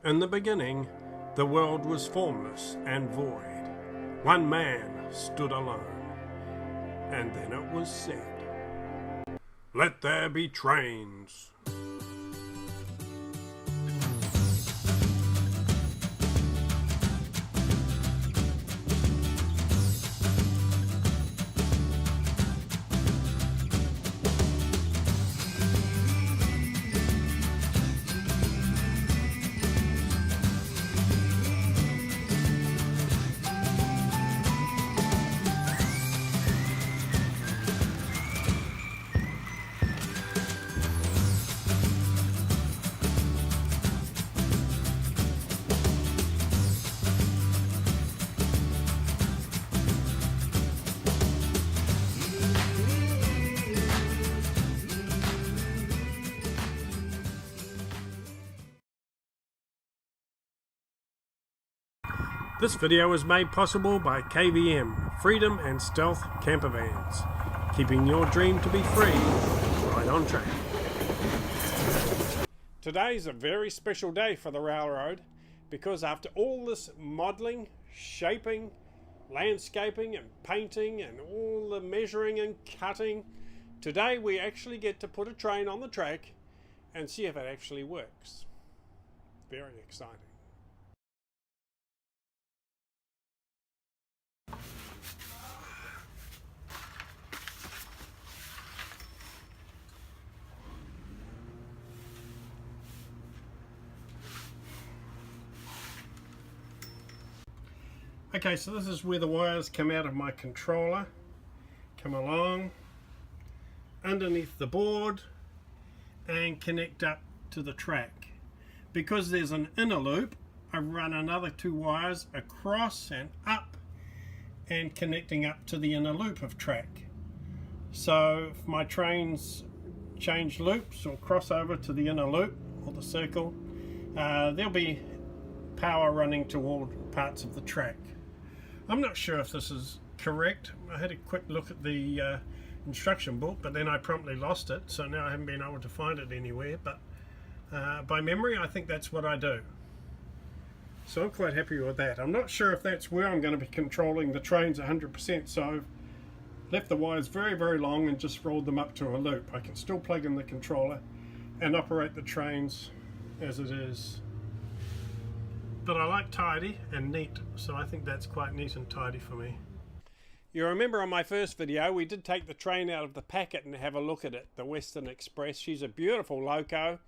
In the beginning, the world was formless and void. One man stood alone. And then it was said, "Let there be trains." This video was made possible by KVM, Freedom and Stealth Camper Vans, keeping your dream to be free, right on track. Today's a very special day for the railroad because after all this modelling, shaping, landscaping and painting and all the measuring and cutting, today we actually get to put a train on the track and see if it actually works. Very exciting. Okay, so this is where the wires come out of my controller, come along underneath the board and connect up to the track. Because there's an inner loop, I run another two wires across and up and connecting up to the inner loop of track. So if my trains change loops or cross over to the inner loop or the circle, there'll be power running to all parts of the track. I'm not sure if this is correct. I had a quick look at the instruction book, but then I promptly lost it, so now I haven't been able to find it anywhere, but by memory I think that's what I do. So I'm quite happy with that. I'm not sure if that's where I'm going to be controlling the trains 100%, so I've left the wires very, very long and just rolled them up to a loop. I can still plug in the controller and operate the trains as it is. But I like tidy and neat, so I think that's quite neat and tidy for me. You remember on my first video we did take the train out of the packet and have a look at it, the Western Express. She's a beautiful loco,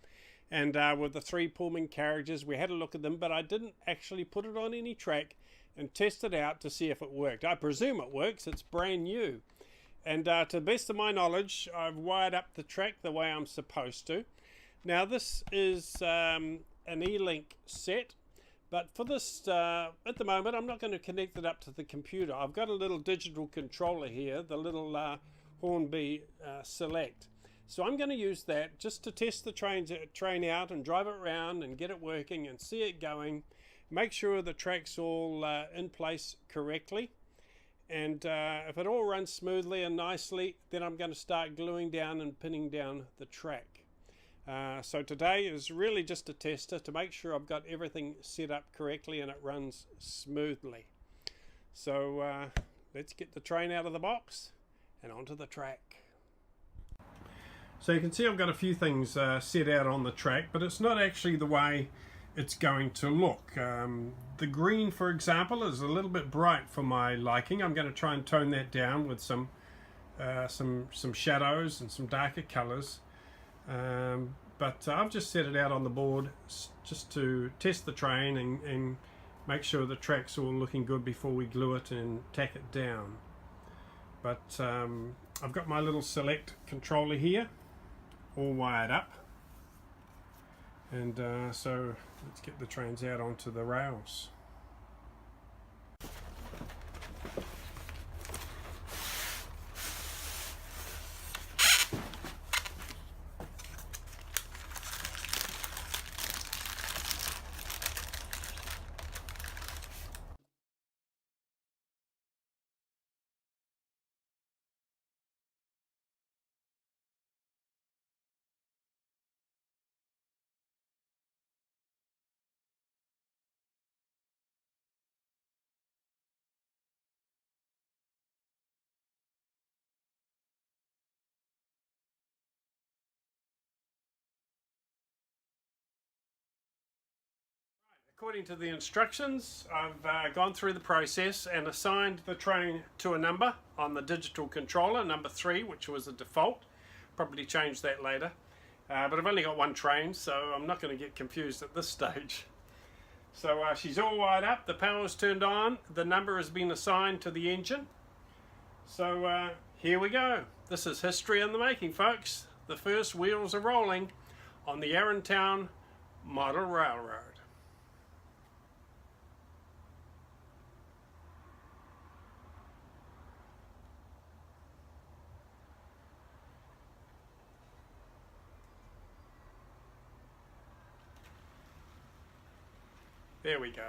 and with the three Pullman carriages we had a look at them, but I didn't actually put it on any track and test it out to see if it worked. I presume it works, it's brand new. And to the best of my knowledge, I've wired up the track the way I'm supposed to. Now this is an E-Link set. But for this, at the moment, I'm not going to connect it up to the computer. I've got a little digital controller here, the little Hornby Select. So I'm going to use that just to test the train out and drive it around and get it working and see it going. Make sure the track's all in place correctly. And if it all runs smoothly and nicely, then I'm going to start gluing down and pinning down the track. So today is really just a tester to make sure I've got everything set up correctly and it runs smoothly. So let's get the train out of the box and onto the track. So you can see I've got a few things set out on the track, but it's not actually the way it's going to look. The green, for example, is a little bit bright for my liking. I'm going to try and tone that down with some shadows and some darker colors. But I've just set it out on the board just to test the train and make sure the track's all looking good before we glue it and tack it down. But I've got my little Select controller here all wired up, and so let's get the trains out onto the rails. According to the instructions, I've gone through the process and assigned the train to a number on the digital controller, number 3, which was the default. Probably change that later. But I've only got one train, so I'm not going to get confused at this stage. So she's all wired up, the power's turned on, the number has been assigned to the engine. So here we go. This is history in the making, folks. The first wheels are rolling on the Aarontown Model Railroad. There we go.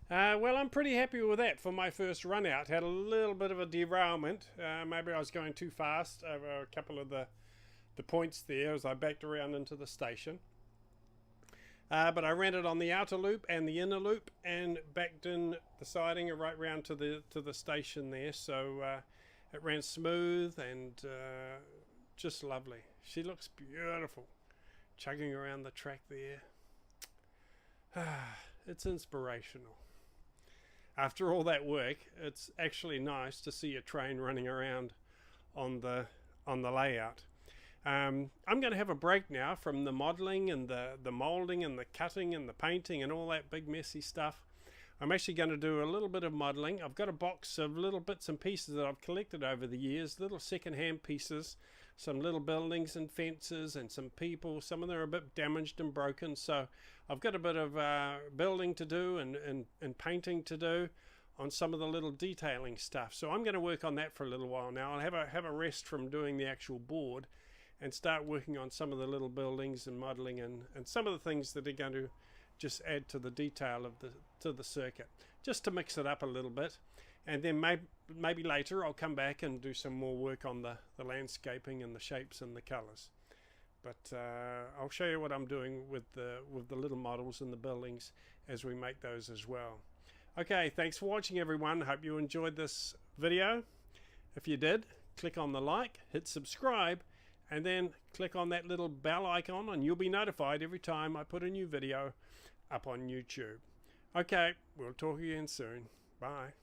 Well, I'm pretty happy with that for my first run out. Had a little bit of a derailment. Maybe I was going too fast over a couple of the points there as I backed around into the station. But I ran it on the outer loop and the inner loop and backed in the siding right round to the station there. So it ran smooth and just lovely. She looks beautiful, chugging around the track there. It's inspirational. After all that work, it's actually nice to see a train running around on the layout. I'm going to have a break now from the modelling and the moulding and the cutting and the painting and all that big messy stuff. I'm actually going to do a little bit of modelling. I've got a box of little bits and pieces that I've collected over the years, little second-hand pieces, some little buildings and fences and some people. Some of them are a bit damaged and broken, so I've got a bit of building to do and painting to do on some of the little detailing stuff. So I'm going to work on that for a little while now. I'll have a rest from doing the actual board and start working on some of the little buildings and modelling and some of the things that are going to just add to the detail of the circuit, just to mix it up a little bit. And then maybe later I'll come back and do some more work on the landscaping and the shapes and the colours. But I'll show you what I'm doing with the little models and the buildings as we make those as well. Okay, thanks for watching, everyone. Hope you enjoyed this video. If you did, click on the like, hit subscribe, and then click on that little bell icon and you'll be notified every time I put a new video up on YouTube. Okay, we'll talk again soon. Bye.